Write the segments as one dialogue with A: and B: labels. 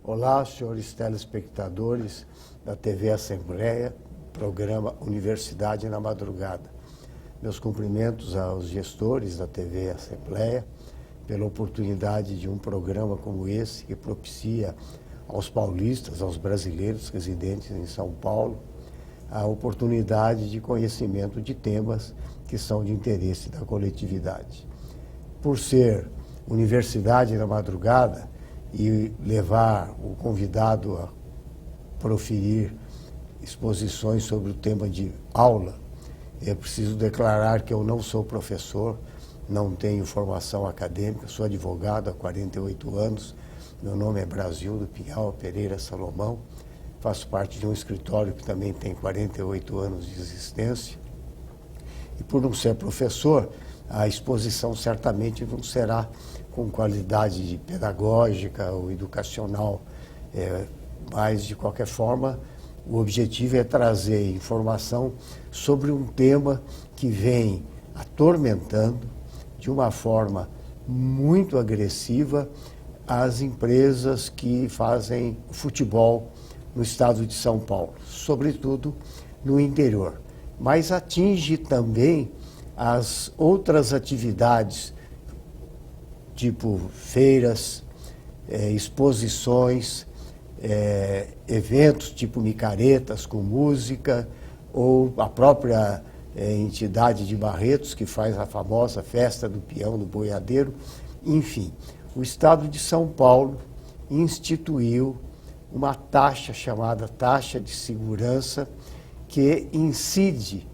A: Olá, senhores telespectadores da TV Assembleia, programa Universidade na Madrugada. Meus cumprimentos aos gestores da TV Assembleia pela oportunidade de um programa como esse que propicia aos paulistas, aos brasileiros residentes em São Paulo, a oportunidade de conhecimento de temas que são de interesse da coletividade. Por ser Universidade na Madrugada e levar o convidado a proferir exposições sobre o tema de aula, é preciso declarar que eu não sou professor, não tenho formação acadêmica, sou advogado há 48 anos, meu nome é Brasildo Pinhal Pereira Salomão, faço parte de um escritório que também tem 48 anos de existência, e por não ser professor, a exposição certamente não será com qualidade de pedagógica ou educacional, mas de qualquer forma o objetivo é trazer informação sobre um tema que vem atormentando de uma forma muito agressiva as empresas que fazem futebol no estado de São Paulo, sobretudo no interior, mas atinge também as outras atividades, tipo feiras, exposições, eventos tipo micaretas com música, ou a própria entidade de Barretos, que faz a famosa festa do peão do boiadeiro. Enfim, o Estado de São Paulo instituiu uma taxa chamada taxa de segurança, que incide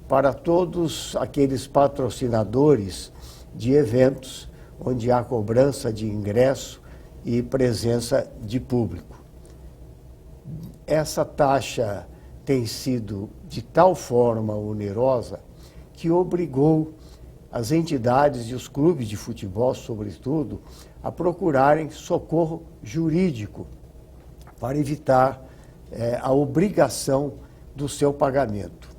A: para todos aqueles patrocinadores de eventos onde há cobrança de ingresso e presença de público. Essa taxa tem sido de tal forma onerosa que obrigou as entidades e os clubes de futebol, sobretudo, a procurarem socorro jurídico para evitar a obrigação do seu pagamento.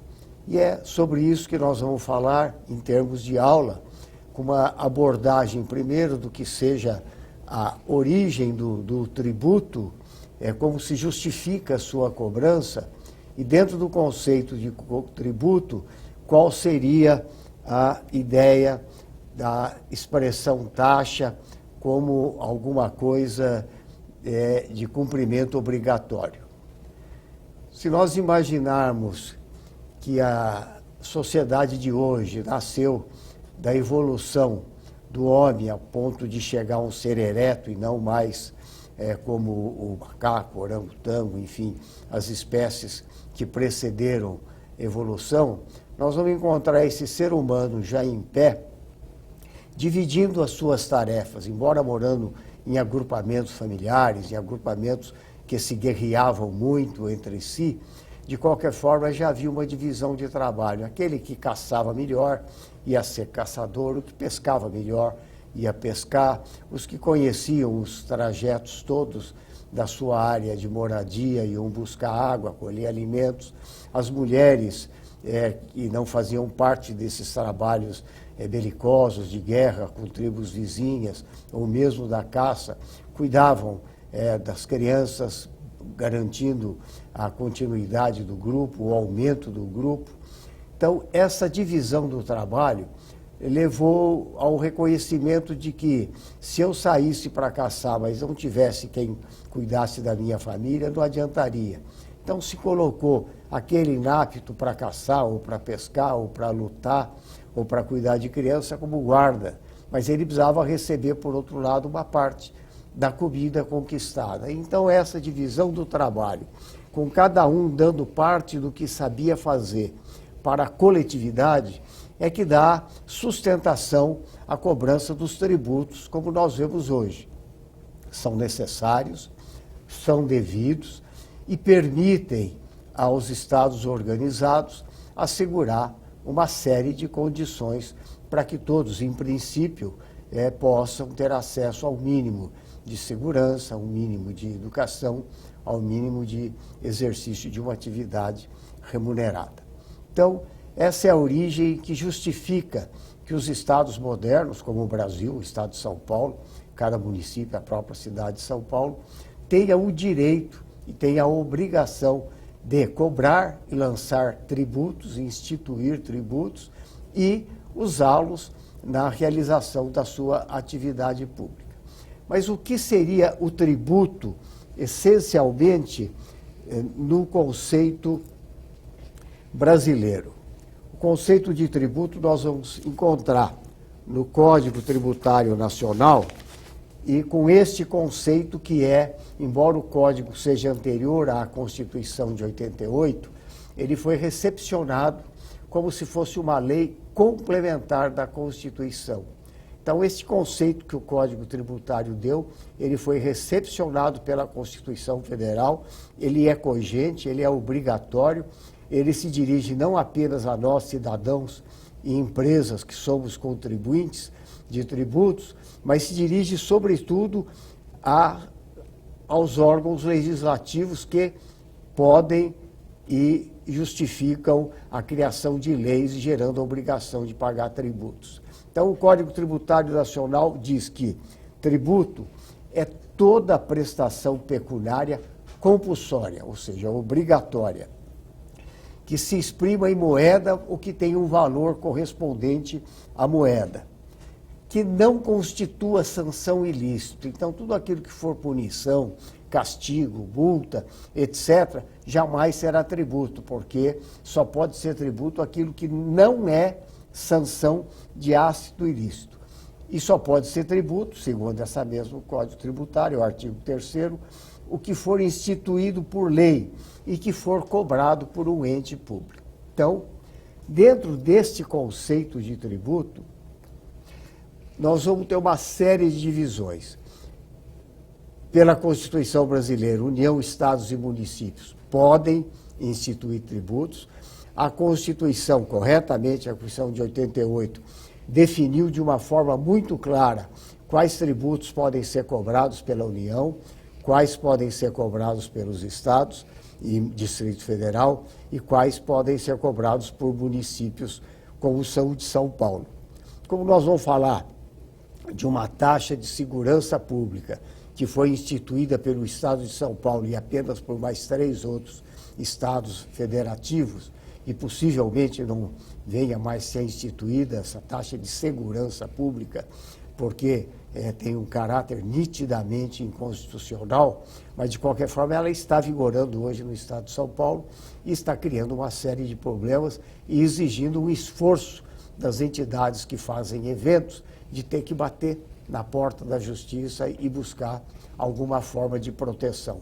A: E é sobre isso que nós vamos falar em termos de aula, com uma abordagem, primeiro, do que seja a origem do tributo, como se justifica a sua cobrança, e dentro do conceito de tributo, qual seria a ideia da expressão taxa como alguma coisa de cumprimento obrigatório. Se nós imaginarmos que a sociedade de hoje nasceu da evolução do homem a ponto de chegar a um ser ereto e não mais como o macaco, o orangotango, enfim, as espécies que precederam a evolução, nós vamos encontrar esse ser humano já em pé, dividindo as suas tarefas, embora morando em agrupamentos familiares, em agrupamentos que se guerreavam muito entre si. De qualquer forma, já havia uma divisão de trabalho. Aquele que caçava melhor ia ser caçador, o que pescava melhor ia pescar, os que conheciam os trajetos todos da sua área de moradia iam buscar água, colher alimentos. As mulheres que não faziam parte desses trabalhos belicosos de guerra com tribos vizinhas, ou mesmo da caça, cuidavam das crianças, garantindo a continuidade do grupo, o aumento do grupo. Então, essa divisão do trabalho levou ao reconhecimento de que, se eu saísse para caçar, mas não tivesse quem cuidasse da minha família, não adiantaria. Então, se colocou aquele inapto para caçar, ou para pescar, ou para lutar, ou para cuidar de criança como guarda, mas ele precisava receber, por outro lado, uma parte da comida conquistada. Então, essa divisão do trabalho, com cada um dando parte do que sabia fazer para a coletividade, é que dá sustentação à cobrança dos tributos, como nós vemos hoje. São necessários, são devidos e permitem aos estados organizados assegurar uma série de condições para que todos, em princípio, possam ter acesso ao mínimo de segurança, ao mínimo de educação, ao mínimo de exercício de uma atividade remunerada. Então, essa é a origem que justifica que os estados modernos, como o Brasil, o estado de São Paulo, cada município, a própria cidade de São Paulo, tenha o direito e tenha a obrigação de cobrar e lançar tributos, instituir tributos e usá-los na realização da sua atividade pública. Mas o que seria o tributo, essencialmente, no conceito brasileiro? O conceito de tributo nós vamos encontrar no Código Tributário Nacional, e com este conceito que embora o Código seja anterior à Constituição de 88, ele foi recepcionado como se fosse uma lei complementar da Constituição. Então, esse conceito que o Código Tributário deu, ele foi recepcionado pela Constituição Federal, ele é cogente, ele é obrigatório, ele se dirige não apenas a nós, cidadãos e empresas que somos contribuintes de tributos, mas se dirige, sobretudo, aos órgãos legislativos que podem e justificam a criação de leis gerando a obrigação de pagar tributos. Então, o Código Tributário Nacional diz que tributo é toda prestação pecuniária compulsória, ou seja, obrigatória, que se exprima em moeda ou que tem um valor correspondente à moeda, que não constitua sanção ilícita. Então, tudo aquilo que for punição, castigo, multa, etc., jamais será tributo, porque só pode ser tributo aquilo que não é sanção de ácito ilícito. E só pode ser tributo, segundo essa mesmo Código Tributário, o artigo 3º, o que for instituído por lei e que for cobrado por um ente público. Então, dentro deste conceito de tributo, nós vamos ter uma série de divisões. Pela Constituição Brasileira, União, Estados e Municípios podem instituir tributos. A Constituição, corretamente, a Constituição de 88, definiu de uma forma muito clara quais tributos podem ser cobrados pela União, quais podem ser cobrados pelos estados e Distrito Federal e quais podem ser cobrados por municípios, como são o de São Paulo. Como nós vamos falar de uma taxa de segurança pública que foi instituída pelo Estado de São Paulo e apenas por mais 3 outros estados federativos, e possivelmente não venha mais ser instituída essa taxa de segurança pública, porque tem um caráter nitidamente inconstitucional, mas de qualquer forma ela está vigorando hoje no Estado de São Paulo e está criando uma série de problemas e exigindo um esforço das entidades que fazem eventos de ter que bater na porta da justiça e buscar alguma forma de proteção.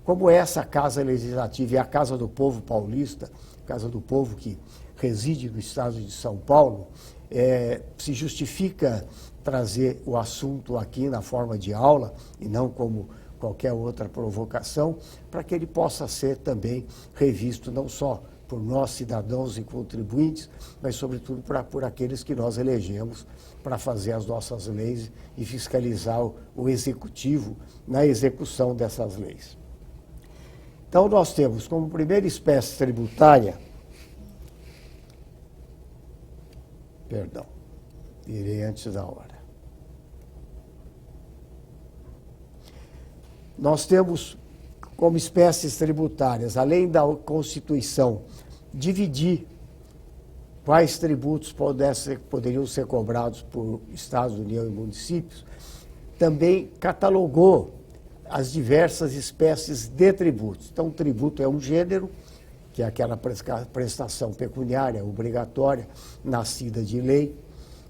A: Como essa Casa Legislativa é a Casa do Povo paulista, Casa do Povo que reside no estado de São Paulo, se justifica trazer o assunto aqui na forma de aula e não como qualquer outra provocação, para que ele possa ser também revisto não só por nós, cidadãos e contribuintes, mas sobretudo por aqueles que nós elegemos para fazer as nossas leis e fiscalizar o executivo na execução dessas leis. Então, nós temos como primeira espécie tributária, irei antes da hora. Nós temos como espécies tributárias, além da Constituição, dividir quais tributos poderiam ser cobrados por Estados, União e municípios, também catalogou as diversas espécies de tributos. Então, o tributo é um gênero, que é aquela prestação pecuniária obrigatória, nascida de lei,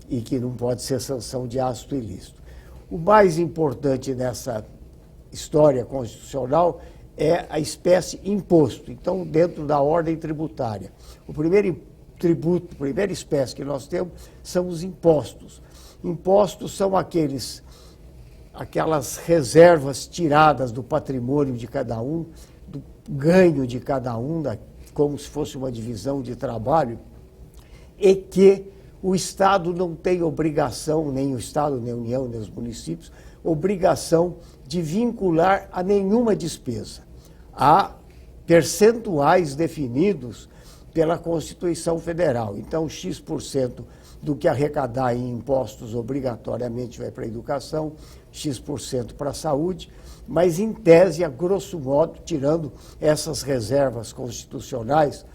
A: e que não pode ser sanção de ácito ilícito. O mais importante nessa história constitucional é a espécie imposto. Então, dentro da ordem tributária, o primeiro tributo, a primeira espécie que nós temos são os impostos. Impostos são aquelas reservas tiradas do patrimônio de cada um, do ganho de cada um, como se fosse uma divisão de trabalho, e que o Estado não tem obrigação, nem o Estado, nem a União, nem os municípios, obrigação de vincular a nenhuma despesa. Há percentuais definidos pela Constituição Federal. Então, X% do que arrecadar em impostos obrigatoriamente vai para a educação, X% para a saúde, mas em tese, a grosso modo, tirando essas reservas constitucionais,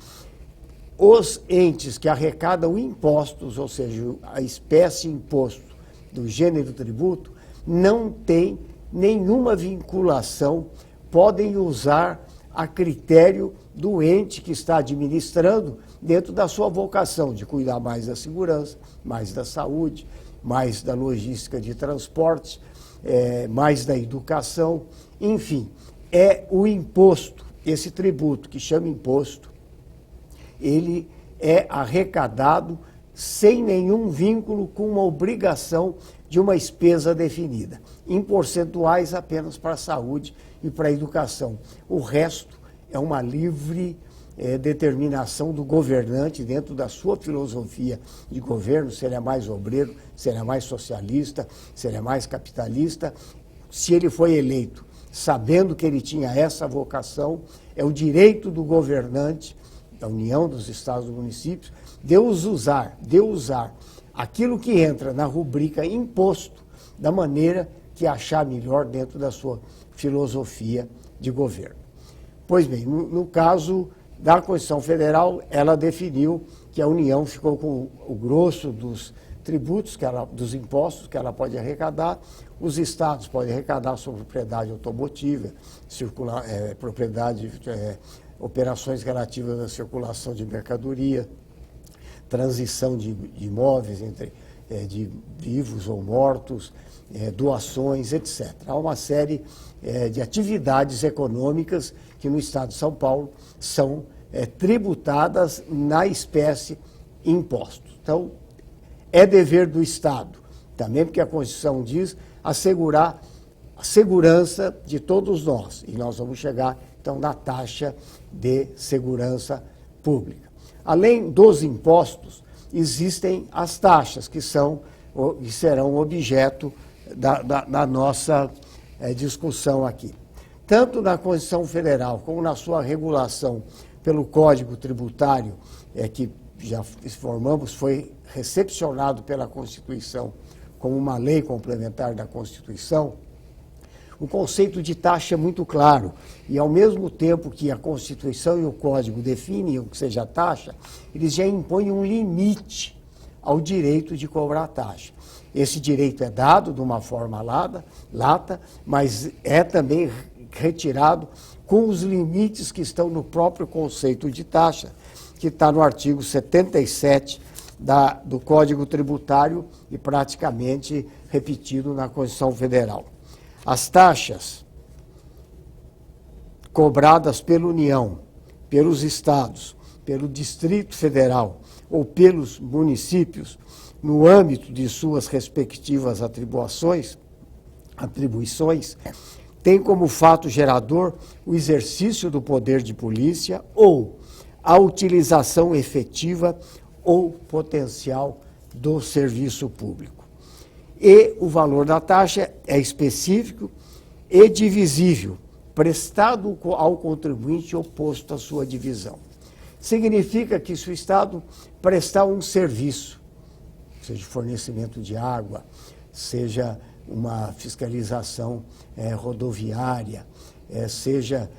A: os entes que arrecadam impostos, ou seja, a espécie imposto do gênero tributo, não têm nenhuma vinculação, podem usar a critério do ente que está administrando dentro da sua vocação de cuidar mais da segurança, mais da saúde, mais da logística de transportes, mais da educação, enfim, é o imposto, esse tributo que chama imposto, ele é arrecadado sem nenhum vínculo com uma obrigação de uma despesa definida, em percentuais apenas para a saúde e para a educação. O resto é uma livre determinação do governante dentro da sua filosofia de governo, se ele é mais obreiro, se ele é mais socialista, se ele é mais capitalista. Se ele foi eleito sabendo que ele tinha essa vocação, é o direito do governante, da União, dos Estados e municípios, de usar aquilo que entra na rubrica imposto da maneira que achar melhor dentro da sua filosofia de governo. Pois bem, no caso da Constituição Federal, ela definiu que a União ficou com o grosso dos tributos, dos impostos que ela pode arrecadar, os estados podem arrecadar sobre propriedade automotiva, operações relativas à circulação de mercadoria, transição de imóveis de vivos ou mortos, doações, etc. Há uma série de atividades econômicas que no Estado de São Paulo são tributadas na espécie impostos. Então, é dever do Estado, também porque a Constituição diz assegurar a segurança de todos nós. E nós vamos chegar, então, na taxa de segurança pública. Além dos impostos, existem as taxas, que serão objeto da nossa discussão aqui. Tanto na Constituição Federal como na sua regulação pelo Código Tributário, que já informamos, foi recepcionado pela Constituição como uma lei complementar da Constituição, o conceito de taxa é muito claro. E, ao mesmo tempo que a Constituição e o Código definem o que seja taxa, eles já impõem um limite ao direito de cobrar taxa. Esse direito é dado de uma forma lata, mas é também retirado com os limites que estão no próprio conceito de taxa, que está no artigo 77 do Código Tributário e praticamente repetido na Constituição Federal. As taxas cobradas pela União, pelos estados, pelo Distrito Federal ou pelos municípios, no âmbito de suas respectivas atribuições, tem como fato gerador o exercício do poder de polícia ou a utilização efetiva ou potencial do serviço público. E o valor da taxa é específico e divisível, prestado ao contribuinte oposto à sua divisão. Significa que se o Estado prestar um serviço, seja fornecimento de água, seja uma fiscalização rodoviária, seja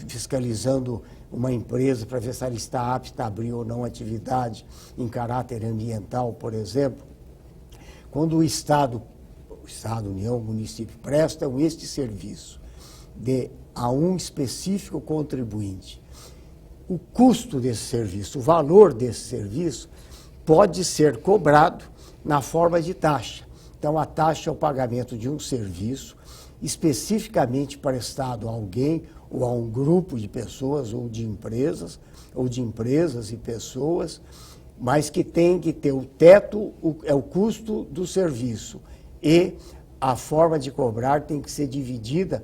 A: fiscalizando uma empresa para ver se ela está apta a abrir ou não atividade em caráter ambiental, por exemplo, quando o Estado, União, município, prestam este serviço a um específico contribuinte, o custo desse serviço, o valor desse serviço, pode ser cobrado na forma de taxa. Então, a taxa é o pagamento de um serviço especificamente prestado a alguém ou a um grupo de pessoas ou de empresas e pessoas, mas que tem que ter o teto, é o custo do serviço, e a forma de cobrar tem que ser dividida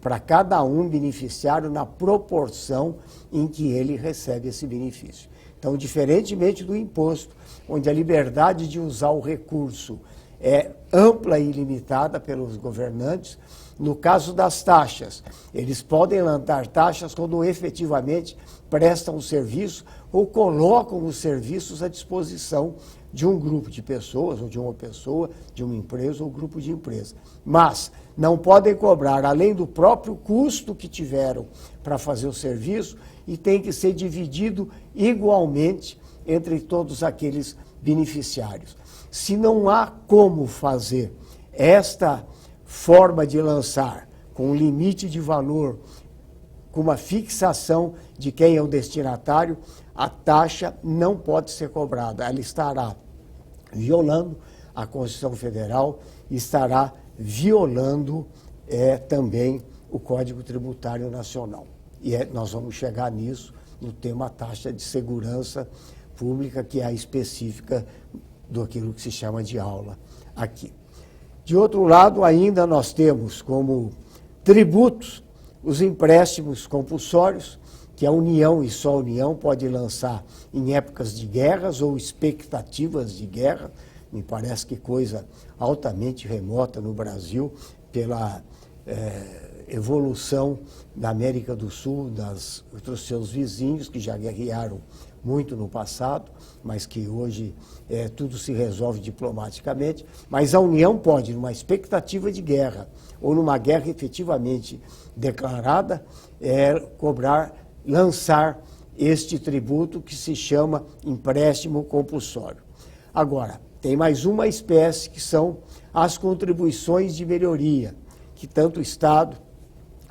A: para cada um beneficiário na proporção em que ele recebe esse benefício. Então, diferentemente do imposto, onde a liberdade de usar o recurso é ampla e ilimitada pelos governantes. No caso das taxas, eles podem lançar taxas quando efetivamente prestam o serviço ou colocam os serviços à disposição de um grupo de pessoas, ou de uma pessoa, de uma empresa ou grupo de empresas. Mas não podem cobrar além do próprio custo que tiveram para fazer o serviço e tem que ser dividido igualmente entre todos aqueles beneficiários. Se não há como fazer esta forma de lançar com um limite de valor, com uma fixação de quem é o destinatário, a taxa não pode ser cobrada. Ela estará violando a Constituição Federal, estará violando também o Código Tributário Nacional. E nós vamos chegar nisso no tema taxa de segurança pública, que é a específica daquilo que se chama de aula aqui. De outro lado, ainda nós temos como tributos os empréstimos compulsórios, que a União e só a União pode lançar em épocas de guerras ou expectativas de guerra. Me parece que coisa altamente remota no Brasil, pela evolução da América do Sul, dos seus vizinhos, que já guerrearam muito no passado, mas que hoje tudo se resolve diplomaticamente. Mas a União pode, numa expectativa de guerra, ou numa guerra efetivamente declarada, lançar este tributo que se chama empréstimo compulsório. Agora, tem mais uma espécie, que são as contribuições de melhoria, que tanto o Estado,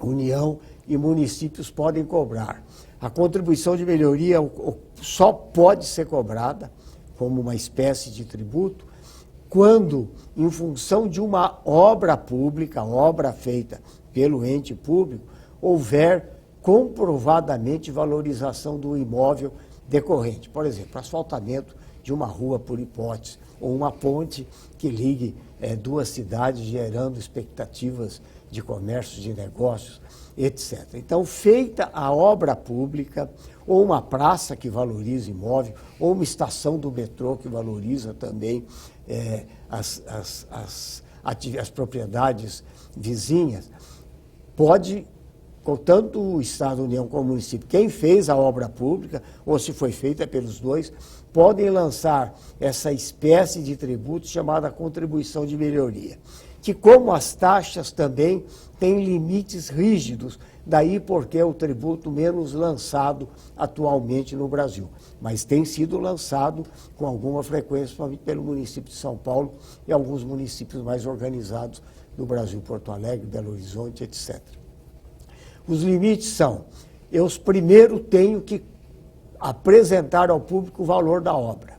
A: União e municípios podem cobrar. A contribuição de melhoria só pode ser cobrada como uma espécie de tributo quando, em função de uma obra pública, obra feita pelo ente público, houver comprovadamente valorização do imóvel decorrente. Por exemplo, asfaltamento de uma rua, por hipótese, ou uma ponte que ligue duas cidades, gerando expectativas de comércio, de negócios, etc. Então, feita a obra pública, ou uma praça que valoriza imóvel, ou uma estação do metrô que valoriza também as propriedades vizinhas, pode, tanto o Estado, a União como o município, quem fez a obra pública, ou se foi feita pelos dois, podem lançar essa espécie de tributo chamada contribuição de melhoria, que, como as taxas também, tem limites rígidos, daí porque é o tributo menos lançado atualmente no Brasil. Mas tem sido lançado com alguma frequência, principalmente pelo município de São Paulo e alguns municípios mais organizados do Brasil, Porto Alegre, Belo Horizonte, etc. Os limites são: eu primeiro tenho que apresentar ao público o valor da obra.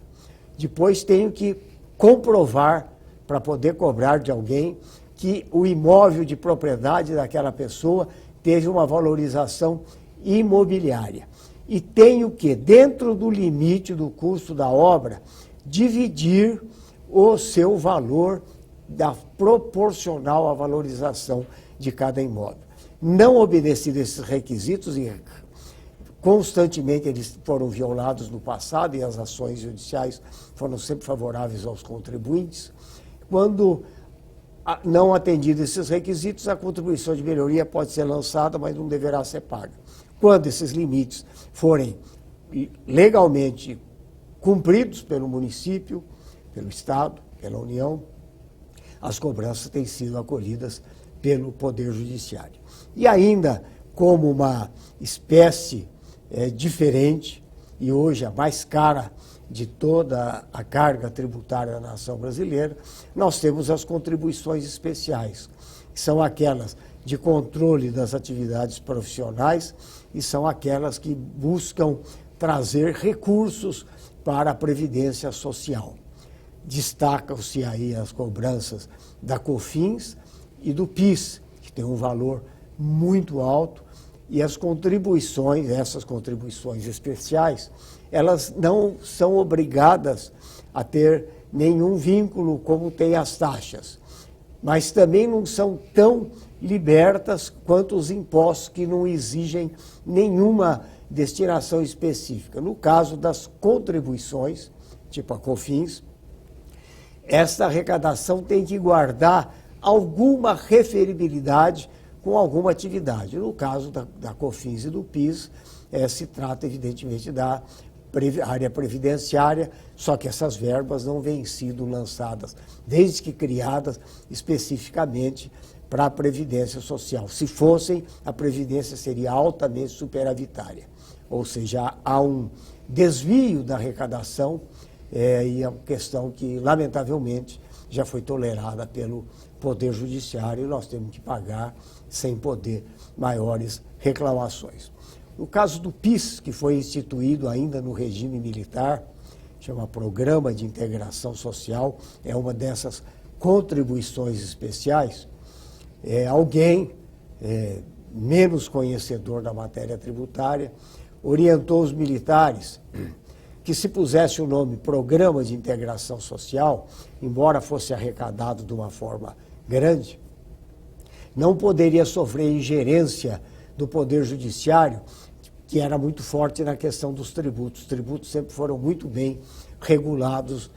A: Depois tenho que comprovar, para poder cobrar de alguém, que o imóvel de propriedade daquela pessoa teve uma valorização imobiliária. E tenho que, dentro do limite do custo da obra, dividir o seu valor proporcional à valorização de cada imóvel. Não obedecido esses requisitos, e constantemente eles foram violados no passado, e as ações judiciais foram sempre favoráveis aos contribuintes, quando não atendidos esses requisitos, a contribuição de melhoria pode ser lançada, mas não deverá ser paga. Quando esses limites forem legalmente cumpridos pelo município, pelo Estado, pela União, as cobranças têm sido acolhidas pelo Poder Judiciário. E ainda, como uma espécie diferente, e hoje a mais cara de toda a carga tributária da nação brasileira, nós temos as contribuições especiais, que são aquelas de controle das atividades profissionais e são aquelas que buscam trazer recursos para a Previdência Social. Destacam-se aí as cobranças da COFINS e do PIS, que tem um valor muito alto, e as contribuições, essas contribuições especiais, elas não são obrigadas a ter nenhum vínculo como tem as taxas, mas também não são tão libertas quanto os impostos, que não exigem nenhuma destinação específica. No caso das contribuições, tipo a COFINS, esta arrecadação tem que guardar alguma referibilidade com alguma atividade. No caso da COFINS e do PIS, se trata, evidentemente, da área previdenciária, só que essas verbas não vêm sido lançadas, desde que criadas especificamente para a Previdência Social. Se fossem, a Previdência seria altamente superavitária. Ou seja, há um desvio da arrecadação e é uma questão que, lamentavelmente, já foi tolerada pelo Poder Judiciário e nós temos que pagar sem poder maiores reclamações. No caso do PIS, que foi instituído ainda no regime militar, chama Programa de Integração Social, é uma dessas contribuições especiais. Alguém menos conhecedor da matéria tributária orientou os militares que se pusesse o nome Programa de Integração Social, embora fosse arrecadado de uma forma grande, não poderia sofrer ingerência do Poder Judiciário, que era muito forte na questão dos tributos. Os tributos sempre foram muito bem regulados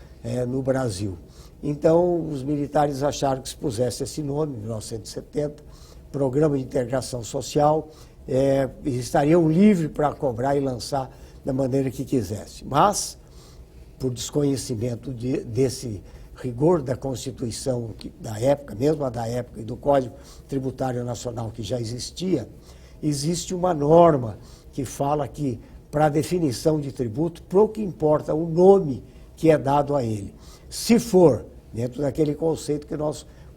A: no Brasil. Então, os militares acharam que se pusesse esse nome, em 1970, Programa de Integração Social, estariam livres para cobrar e lançar da maneira que quisesse. Mas, por desconhecimento desse rigor da Constituição da época, mesmo a da época, e do Código Tributário Nacional que já existia, existe uma norma que fala que, para a definição de tributo, pouco importa o nome que é dado a ele. Se for, dentro daquele conceito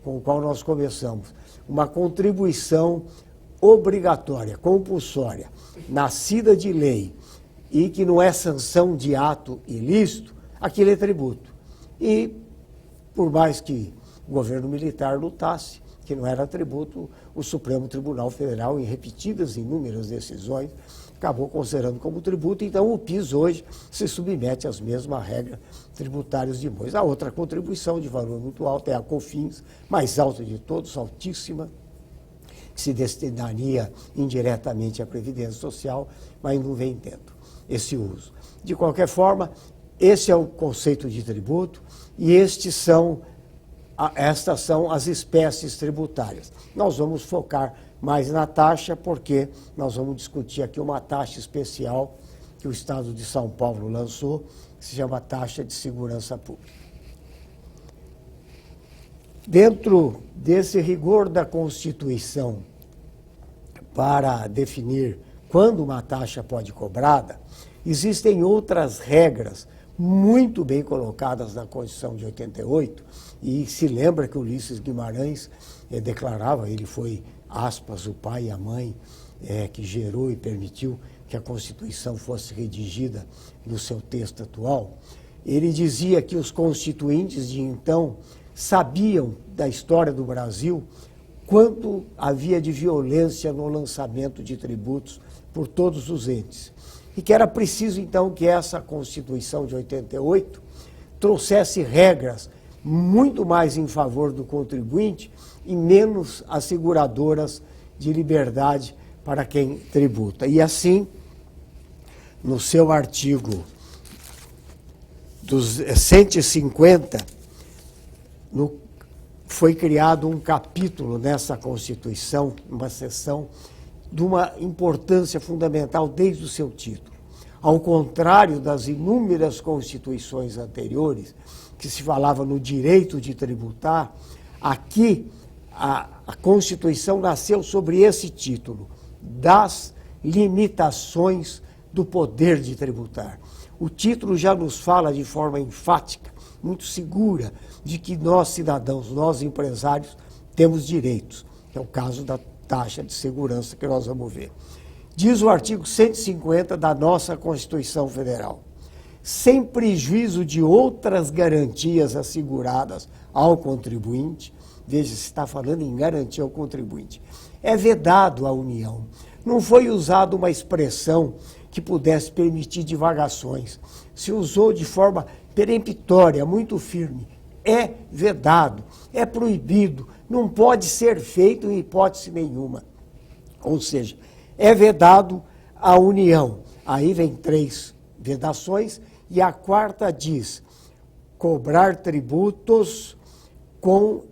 A: com o qual nós começamos, uma contribuição obrigatória, compulsória, nascida de lei e que não é sanção de ato ilícito, aquilo é tributo. E, por mais que o governo militar lutasse, que não era tributo, o Supremo Tribunal Federal, em repetidas e inúmeras decisões, acabou considerando como tributo. Então, o PIS hoje se submete às mesmas regras tributárias de impostos. A outra contribuição de valor muito alto é a COFINS, mais alta de todos, altíssima, que se destinaria indiretamente à Previdência Social, mas não vem tendo esse uso. De qualquer forma, esse é o conceito de tributo e estas são as espécies tributárias. Nós vamos focar mais na taxa, porque nós vamos discutir aqui uma taxa especial que o Estado de São Paulo lançou, que se chama Taxa de Segurança Pública. Dentro desse rigor da Constituição para definir quando uma taxa pode ser cobrada, existem outras regras muito bem colocadas na Constituição de 88, e se lembra que Ulisses Guimarães declarava, ele foi, aspas, o pai e a mãe que gerou e permitiu que a Constituição fosse redigida no seu texto atual. Ele dizia que os constituintes de então sabiam da história do Brasil quanto havia de violência no lançamento de tributos por todos os entes. E que era preciso, então, que essa Constituição de 88 trouxesse regras muito mais em favor do contribuinte e menos asseguradoras de liberdade para quem tributa. E assim, no seu artigo dos 150, foi criado um capítulo nessa Constituição, uma seção de uma importância fundamental desde o seu título. Ao contrário das inúmeras constituições anteriores, que se falava no direito de tributar, aqui a Constituição nasceu sobre esse título, das limitações do poder de tributar. O título já nos fala de forma enfática, muito segura, de que nós, cidadãos, nós, empresários, temos direitos, que é o caso da taxa de segurança que nós vamos ver. Diz o artigo 150 da nossa Constituição Federal: sem prejuízo de outras garantias asseguradas ao contribuinte, veja, se está falando em garantia ao contribuinte, é vedado à União. Não foi usada uma expressão que pudesse permitir divagações. Se usou de forma peremptória, muito firme. É vedado, é proibido, não pode ser feito em hipótese nenhuma. Ou seja, é vedado à União. Aí vem 3 vedações e a quarta diz: cobrar tributos com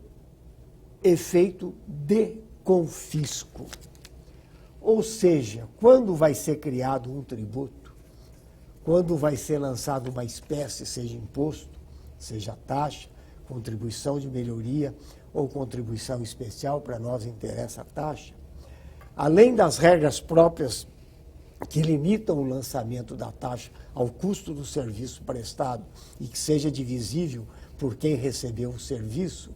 A: efeito de confisco. Ou seja, quando vai ser criado um tributo, quando vai ser lançado uma espécie, seja imposto, seja taxa, contribuição de melhoria ou contribuição especial, para nós interessa a taxa, além das regras próprias que limitam o lançamento da taxa ao custo do serviço prestado e que seja divisível por quem recebeu o serviço,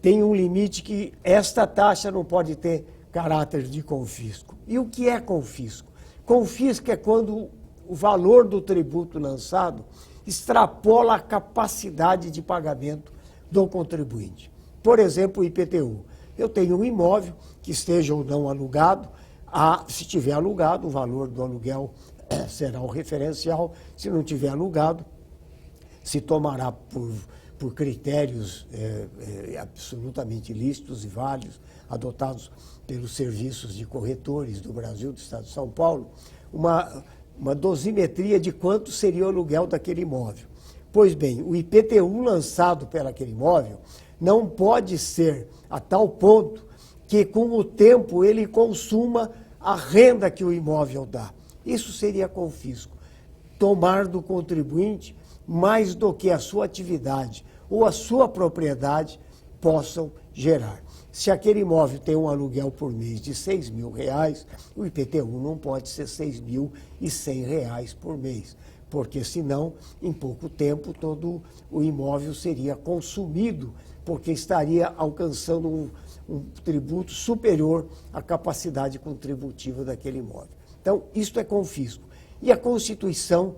A: tem um limite que esta taxa não pode ter caráter de confisco. E o que é confisco? Confisco é quando o valor do tributo lançado extrapola a capacidade de pagamento do contribuinte. Por exemplo, o IPTU. Eu tenho um imóvel que esteja ou não alugado, se tiver alugado, o valor do aluguel será o referencial. Se não tiver alugado, se tomará por critérios absolutamente lícitos e válidos, adotados pelos serviços de corretores do Brasil, do Estado de São Paulo, uma dosimetria de quanto seria o aluguel daquele imóvel. Pois bem, o IPTU lançado pelaquele imóvel não pode ser a tal ponto que, com o tempo, ele consuma a renda que o imóvel dá. Isso seria confisco. Tomar do contribuinte mais do que a sua atividade ou a sua propriedade possam gerar. Se aquele imóvel tem um aluguel por mês de R$6.000, o IPTU não pode ser R$6.100 por mês, porque senão, em pouco tempo, todo o imóvel seria consumido, porque estaria alcançando um tributo superior à capacidade contributiva daquele imóvel. Então, isto é confisco. E a Constituição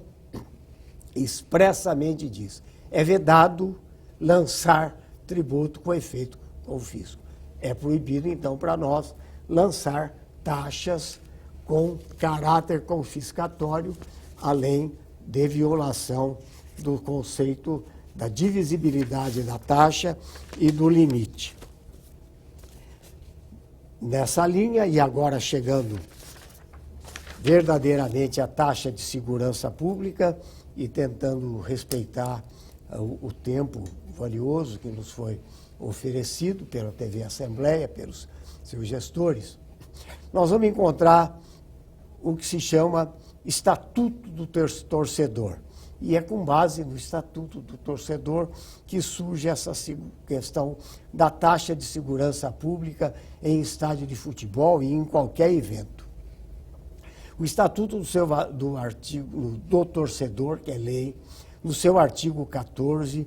A: expressamente diz, é vedado lançar tributo com efeito confisco. É proibido, então, para nós, lançar taxas com caráter confiscatório, além de violação do conceito da divisibilidade da taxa e do limite. Nessa linha, e agora chegando verdadeiramente à taxa de segurança pública e tentando respeitar o tempo valioso que nos foi oferecido pela TV Assembleia, pelos seus gestores, nós vamos encontrar o que se chama Estatuto do Torcedor. E é com base no Estatuto do Torcedor que surge essa questão da taxa de segurança pública em estádio de futebol e em qualquer evento. O Estatuto do Torcedor, que é lei, no seu artigo 14,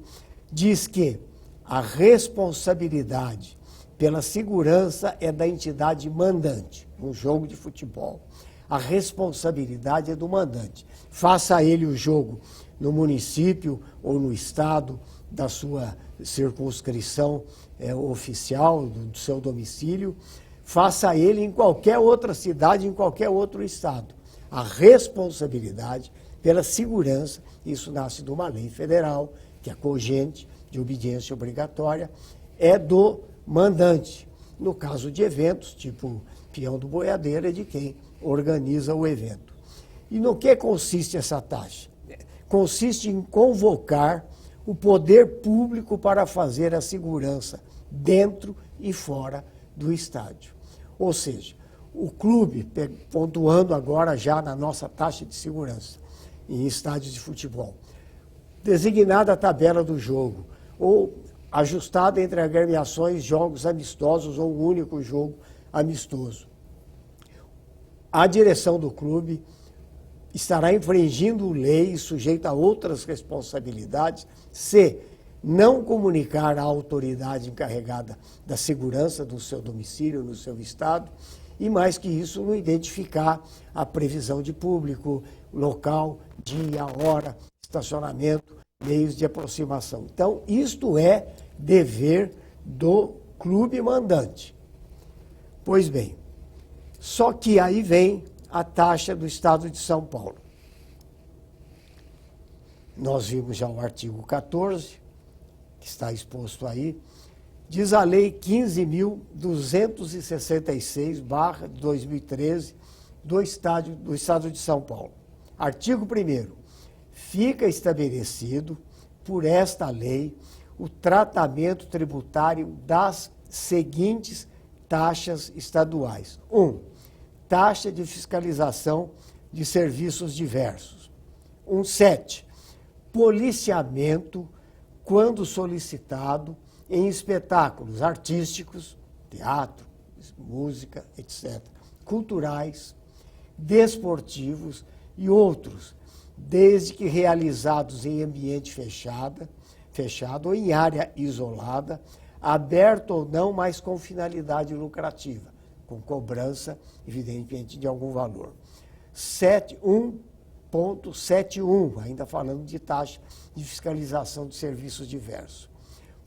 A: diz que a responsabilidade pela segurança é da entidade mandante, no jogo de futebol. A responsabilidade é do mandante. Faça ele o jogo no município ou no estado da sua circunscrição oficial, do seu domicílio, faça ele em qualquer outra cidade, em qualquer outro estado. A responsabilidade pela segurança, isso nasce de uma lei federal, que é cogente, de obediência obrigatória, é do mandante. No caso de eventos, tipo peão do boiadeiro, é de quem organiza o evento. E no que consiste essa taxa? Consiste em convocar o poder público para fazer a segurança dentro e fora do estádio. Ou seja, o clube, pontuando agora já na nossa taxa de segurança em estádios de futebol, designada a tabela do jogo, ou ajustada entre agremiações, jogos amistosos ou um único jogo amistoso. A direção do clube estará infringindo lei e sujeita a outras responsabilidades se não comunicar à autoridade encarregada da segurança do seu domicílio, no seu estado, e mais que isso, não identificar a previsão de público, local, dia, hora, estacionamento, meios de aproximação. Então, isto é dever do clube mandante. Pois bem, só que aí vem a taxa do Estado de São Paulo. Nós vimos já o artigo 14, que está exposto aí, diz a Lei 15.266/2013 do Estado de São Paulo. Artigo 1º. Fica estabelecido por esta lei o tratamento tributário das seguintes taxas estaduais. 1. Taxa de fiscalização de serviços diversos. 1.7. Policiamento, quando solicitado, em espetáculos artísticos, teatro, música, etc., culturais, desportivos e outros, desde que realizados em ambiente fechado ou em área isolada, aberto ou não, mas com finalidade lucrativa, com cobrança, evidentemente, de algum valor. 1.71, ainda falando de taxa de fiscalização de serviços diversos.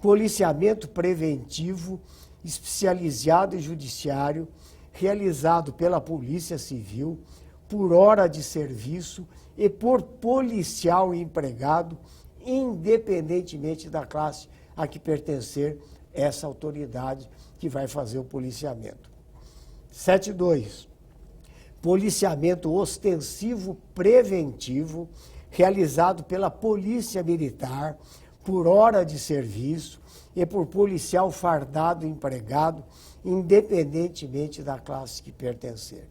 A: Policiamento preventivo especializado e judiciário, realizado pela Polícia Civil, por hora de serviço e por policial empregado, independentemente da classe a que pertencer essa autoridade que vai fazer o policiamento. 7.2. Policiamento ostensivo preventivo, realizado pela Polícia Militar, por hora de serviço e por policial fardado empregado, independentemente da classe que pertencer.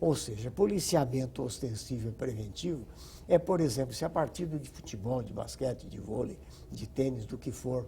A: Ou seja, policiamento ostensivo e preventivo é, por exemplo, se a partida de futebol, de basquete, de vôlei, de tênis, do que for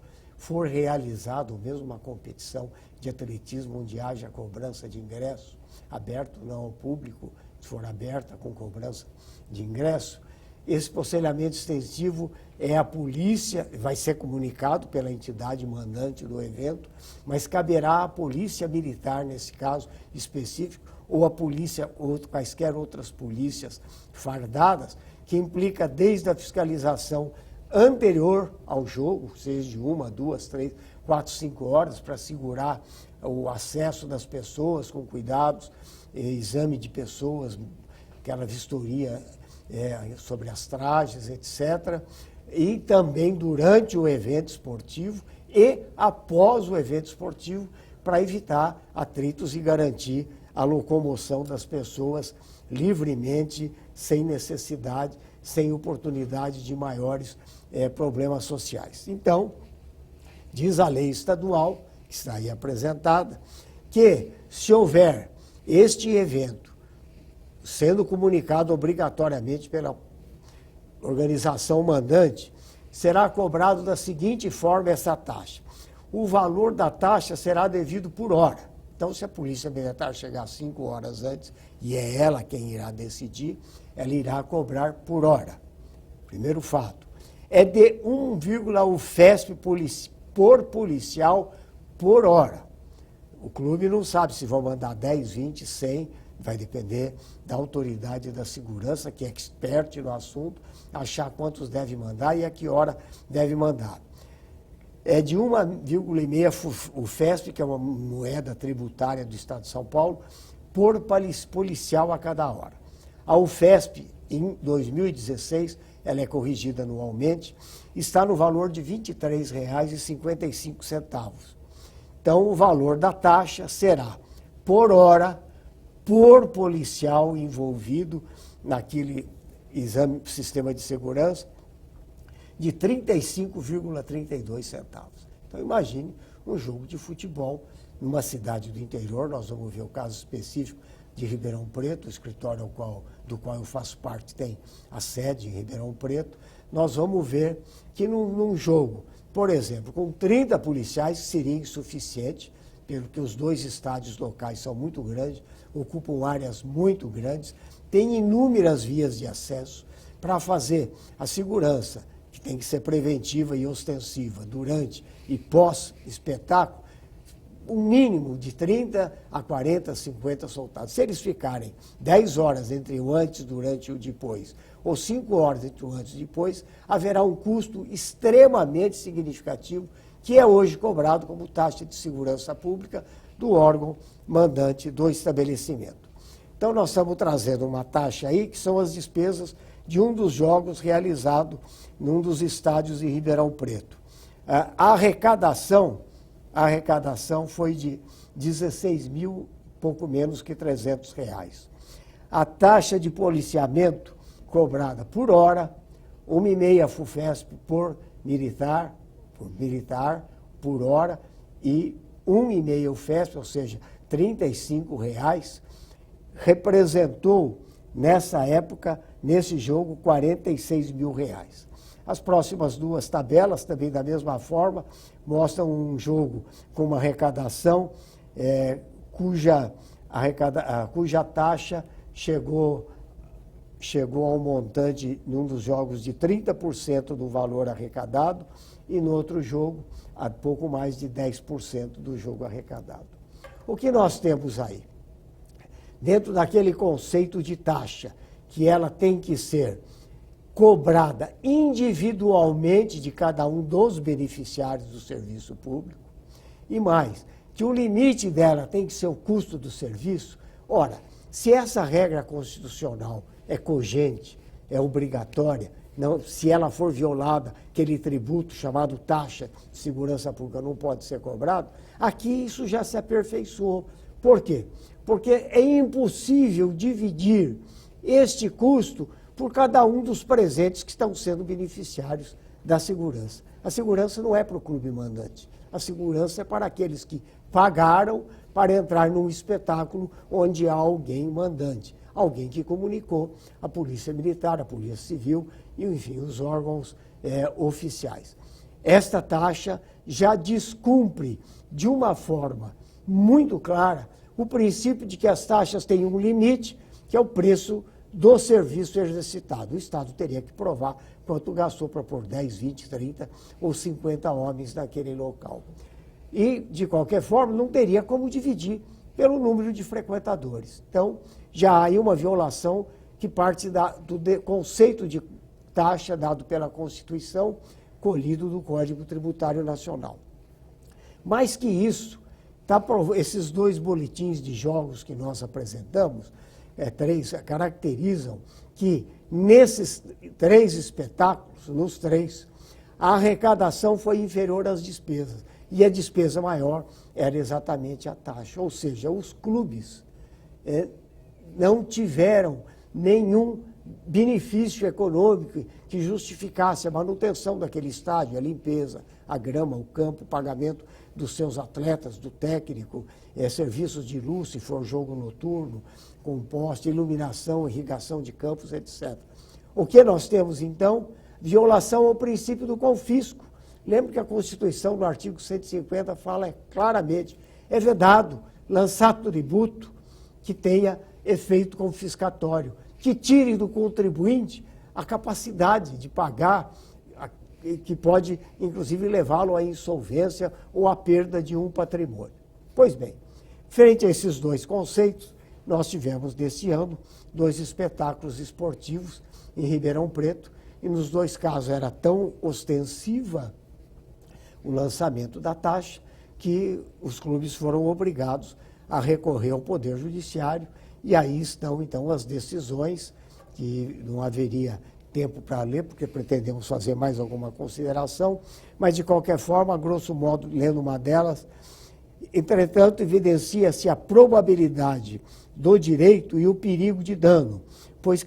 A: realizado, ou mesmo uma competição de atletismo onde haja cobrança de ingresso, aberto não ao público, se for aberta com cobrança de ingresso, esse policiamento extensivo é a polícia, vai ser comunicado pela entidade mandante do evento, mas caberá à polícia militar, nesse caso específico, ou a polícia, ou quaisquer outras polícias fardadas, que implica desde a fiscalização anterior ao jogo, seja de 1, 2, 3, 4, 5 horas, para segurar o acesso das pessoas com cuidados, exame de pessoas, aquela vistoria sobre as trajes, etc. E também durante o evento esportivo e após o evento esportivo, para evitar atritos e garantir a locomoção das pessoas livremente, sem necessidade, sem oportunidade de maiores problemas sociais. Então, diz a lei estadual, que está aí apresentada, que se houver este evento sendo comunicado obrigatoriamente pela organização mandante, será cobrado da seguinte forma essa taxa. O valor da taxa será devido por hora. Então, se a Polícia Militar chegar 5 horas antes, e é ela quem irá decidir, ela irá cobrar por hora. Primeiro fato. É de 1, UFESP por policial por hora. O clube não sabe se vão mandar 10, 20, 100, vai depender da autoridade da segurança, que é expert no assunto, achar quantos deve mandar e a que hora deve mandar. É de 1,5 UFESP, que é uma moeda tributária do Estado de São Paulo, por policial a cada hora. A UFESP, em 2016, ela é corrigida anualmente, está no valor de R$ 23,55. Então, o valor da taxa será por hora, por policial envolvido naquele exame, sistema de segurança, de R$ 35,32 centavos. Então, imagine um jogo de futebol numa cidade do interior. Nós vamos ver o caso específico de Ribeirão Preto, o escritório do qual eu faço parte tem a sede em Ribeirão Preto. Nós vamos ver que num jogo, por exemplo, com 30 policiais seria insuficiente, porque os 2 estádios locais são muito grandes, ocupam áreas muito grandes, tem inúmeras vias de acesso para fazer a segurança, que tem que ser preventiva e ostensiva, durante e pós-espetáculo, um mínimo de 30 a 40, 50 soldados. Se eles ficarem 10 horas entre o antes, durante e o depois, ou 5 horas entre o antes e o depois, haverá um custo extremamente significativo, que é hoje cobrado como taxa de segurança pública do órgão mandante do estabelecimento. Então, nós estamos trazendo uma taxa aí, que são as despesas de um dos jogos realizado num dos estádios em Ribeirão Preto. A arrecadação foi de 16 mil, pouco menos que R$300. A taxa de policiamento cobrada por hora, 1,5 FUFESP por militar por hora e 1,5 FESP, ou seja, R$ 35, representou, nessa época, nesse jogo, R$ 46 mil. As próximas duas tabelas, também da mesma forma, mostram um jogo com uma arrecadação cuja taxa chegou ao montante, num dos jogos, de 30% do valor arrecadado e no outro jogo, a pouco mais de 10% do jogo arrecadado. O que nós temos aí? Dentro daquele conceito de taxa, que ela tem que ser cobrada individualmente de cada um dos beneficiários do serviço público, e mais, que o limite dela tem que ser o custo do serviço. Ora, se essa regra constitucional é cogente, é obrigatória, não, se ela for violada, aquele tributo chamado taxa de segurança pública não pode ser cobrado, aqui isso já se aperfeiçoou. Por quê? Porque é impossível dividir este custo por cada um dos presentes que estão sendo beneficiários da segurança. A segurança não é para o clube mandante, a segurança é para aqueles que pagaram para entrar num espetáculo onde há alguém mandante, alguém que comunicou a Polícia Militar, a Polícia Civil e, enfim, os órgãos oficiais. Esta taxa já descumpre de uma forma muito clara o princípio de que as taxas têm um limite, que é o preço do serviço exercitado. O Estado teria que provar quanto gastou para pôr 10, 20, 30 ou 50 homens naquele local. E, de qualquer forma, não teria como dividir pelo número de frequentadores. Então, já há aí uma violação que parte do conceito de taxa dado pela Constituição, colhido do Código Tributário Nacional. Mais que isso, esses dois boletins de jogos que nós apresentamos, caracterizam que nesses 3 espetáculos, nos 3, a arrecadação foi inferior às despesas. E a despesa maior era exatamente a taxa. Ou seja, os clubes não tiveram nenhum benefício econômico que justificasse a manutenção daquele estádio, a limpeza, a grama, o campo, o pagamento dos seus atletas, do técnico, serviços de luz, se for jogo noturno, com poste, iluminação, irrigação de campos, etc. O que nós temos, então? Violação ao princípio do confisco. Lembra que a Constituição, no artigo 150, fala claramente, é vedado lançar tributo que tenha efeito confiscatório, que tire do contribuinte a capacidade de pagar, que pode, inclusive, levá-lo à insolvência ou à perda de um patrimônio. Pois bem, frente a esses dois conceitos, nós tivemos, neste ano, 2 espetáculos esportivos em Ribeirão Preto, e nos 2 casos era tão ostensiva o lançamento da taxa que os clubes foram obrigados a recorrer ao Poder Judiciário, e aí estão, então, as decisões, que não haveria tempo para ler, porque pretendemos fazer mais alguma consideração, mas, de qualquer forma, a grosso modo, lendo uma delas, entretanto, evidencia-se a probabilidade do direito e o perigo de dano, pois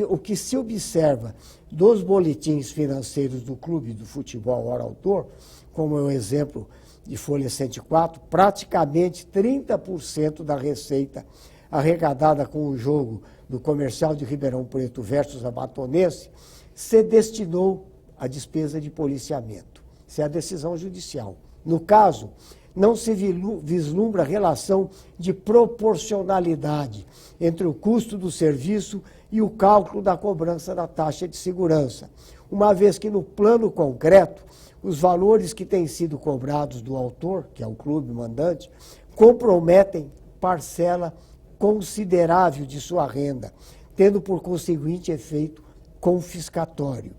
A: o que se observa dos boletins financeiros do clube do futebol hora autor, como é o exemplo de Folha 104, praticamente 30% da receita arrecadada com o jogo do Comercial de Ribeirão Preto versus a Batonense se destinou à despesa de policiamento. Isso é a decisão judicial. No caso, não se vislumbra relação de proporcionalidade entre o custo do serviço e o cálculo da cobrança da taxa de segurança, uma vez que, no plano concreto, os valores que têm sido cobrados do autor, que é o clube mandante, comprometem parcela considerável de sua renda, tendo por conseguinte efeito confiscatório.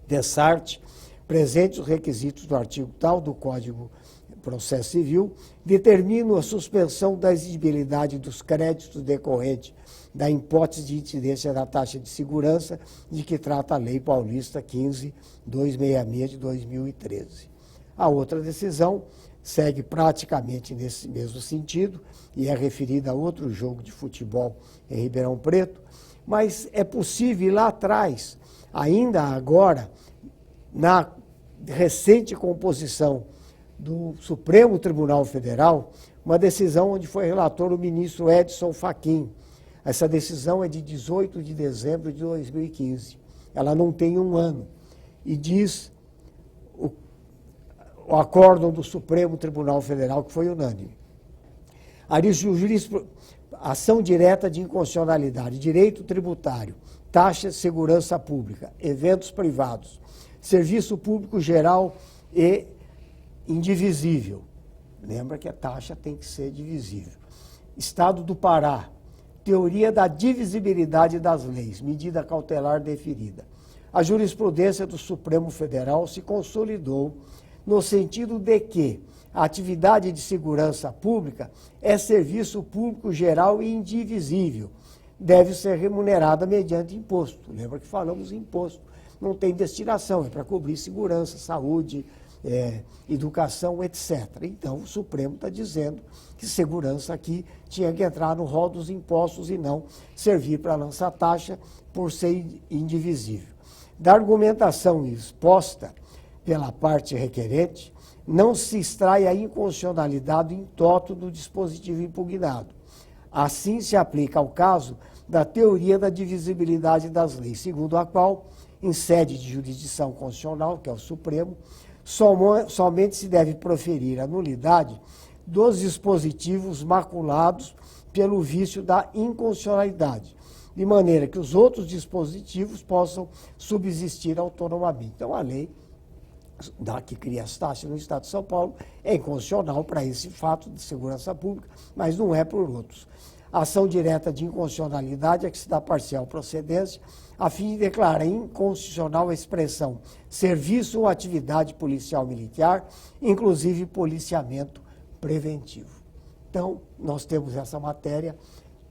A: Dessarte, presentes os requisitos do artigo tal do Código de Processo Civil, determinam a suspensão da exigibilidade dos créditos decorrentes da hipótese de incidência da taxa de segurança de que trata a Lei Paulista 15.266 de 2013. A outra decisão segue praticamente nesse mesmo sentido e é referida a outro jogo de futebol em Ribeirão Preto, mas é possível ir lá atrás, ainda agora, recente composição do Supremo Tribunal Federal, uma decisão onde foi relator o ministro Edson Fachin. Essa decisão é de 18 de dezembro de 2015. Ela não tem um ano. E diz o acórdão do Supremo Tribunal Federal, que foi unânime. Ação direta de inconstitucionalidade, direito tributário, taxa de segurança pública, eventos privados, serviço público geral e indivisível. Lembra que a taxa tem que ser divisível. Estado do Pará, teoria da divisibilidade das leis, medida cautelar deferida. A jurisprudência do Supremo Federal se consolidou no sentido de que a atividade de segurança pública é serviço público geral e indivisível. Deve ser remunerada mediante imposto. Lembra que falamos em imposto. Não tem destinação, é para cobrir segurança, saúde, educação, etc. Então, o Supremo está dizendo que segurança aqui tinha que entrar no rol dos impostos e não servir para lançar taxa por ser indivisível. Da argumentação exposta pela parte requerente, não se extrai a inconstitucionalidade in toto do dispositivo impugnado. Assim se aplica ao caso da teoria da divisibilidade das leis, segundo a qual, em sede de jurisdição constitucional, que é o Supremo, somente se deve proferir a nulidade dos dispositivos maculados pelo vício da inconstitucionalidade, de maneira que os outros dispositivos possam subsistir autonomamente. Então, a lei que cria as taxas no Estado de São Paulo é inconstitucional para esse fato de segurança pública, mas não é por outros. A ação direta de inconstitucionalidade é que se dá parcial procedência, a fim de declarar inconstitucional a expressão serviço ou atividade policial militar, inclusive policiamento preventivo. Então, nós temos essa matéria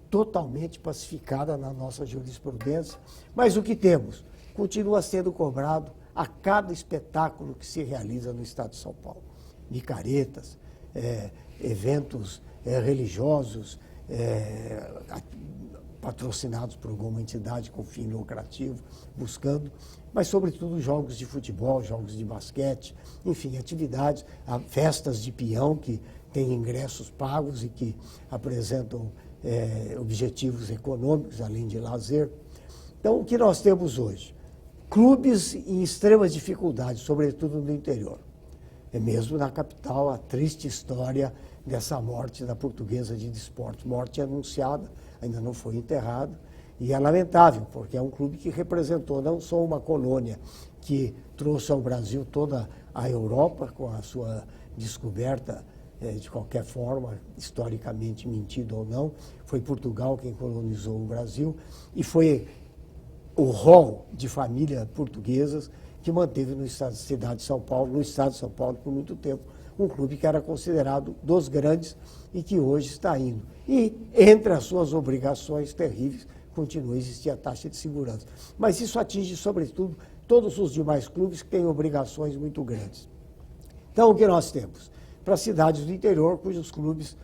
A: totalmente pacificada na nossa jurisprudência, mas o que temos? Continua sendo cobrado a cada espetáculo que se realiza no Estado de São Paulo. Micaretas, eventos religiosos, patrocinados por alguma entidade com fim lucrativo, buscando, mas sobretudo jogos de futebol, jogos de basquete, enfim, atividades, festas de peão que têm ingressos pagos e que apresentam objetivos econômicos, além de lazer. Então, o que nós temos hoje? Clubes em extrema dificuldade, sobretudo no interior. É mesmo na capital a triste história dessa morte da Portuguesa de Desportos. Morte anunciada, ainda não foi enterrada, e é lamentável, porque é um clube que representou não só uma colônia que trouxe ao Brasil toda a Europa, com a sua descoberta, de qualquer forma, historicamente mentido ou não, foi Portugal quem colonizou o Brasil, e foi o rol de famílias portuguesas que manteve no estado de São Paulo, no estado de São Paulo por muito tempo, um clube que era considerado dos grandes e que hoje está indo. E entre as suas obrigações terríveis continua a existir a taxa de segurança. Mas isso atinge, sobretudo, todos os demais clubes que têm obrigações muito grandes. Então, o que nós temos? Para cidades do interior, cujos clubes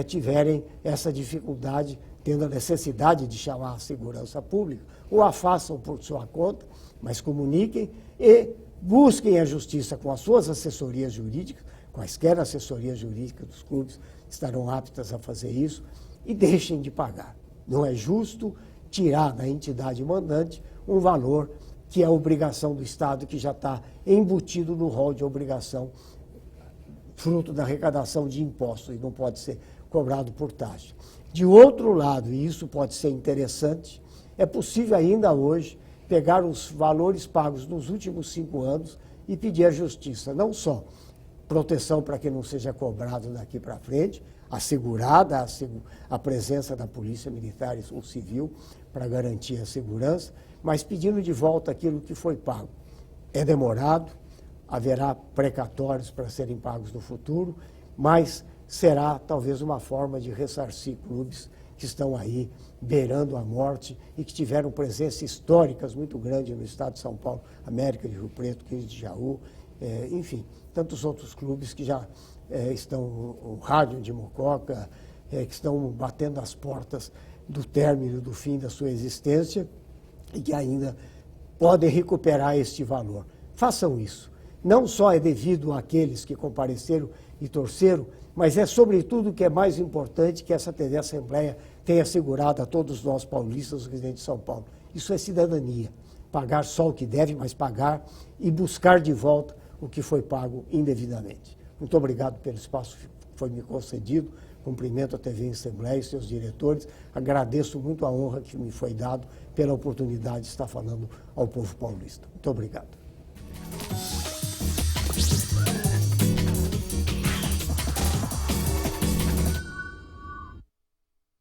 A: tiverem essa dificuldade, tendo a necessidade de chamar a segurança pública, ou a façam por sua conta, mas comuniquem e busquem a justiça com as suas assessorias jurídicas, quaisquer assessorias jurídicas dos clubes estarão aptas a fazer isso, e deixem de pagar. Não é justo tirar da entidade mandante um valor que é obrigação do Estado, que já está embutido no rol de obrigação, fruto da arrecadação de impostos, e não pode ser cobrado por taxa. De outro lado, e isso pode ser interessante, é possível ainda hoje pegar os valores pagos nos últimos 5 anos e pedir à Justiça, não só proteção para que não seja cobrado daqui para frente, assegurada a presença da Polícia Militar ou Civil para garantir a segurança, mas pedindo de volta aquilo que foi pago. É demorado, haverá precatórios para serem pagos no futuro, mas será talvez uma forma de ressarcir clubes que estão aí beirando a morte e que tiveram presenças históricas muito grande no estado de São Paulo, América de Rio Preto, 15 de Jaú, enfim, tantos outros clubes que já estão, o Rádio de Mococa, que estão batendo as portas do término, do fim da sua existência e que ainda podem recuperar este valor. Façam isso. não só é devido àqueles que compareceram e torceram, mas é sobretudo o que é mais importante, que essa TV Assembleia tenha assegurado a todos nós paulistas, residentes de São Paulo. Isso é cidadania. Pagar só o que deve, mas pagar e buscar de volta o que foi pago indevidamente. Muito obrigado pelo espaço que foi me concedido. Cumprimento a TV Assembleia e seus diretores. Agradeço muito a honra que me foi dado pela oportunidade de estar falando ao povo paulista. Muito obrigado.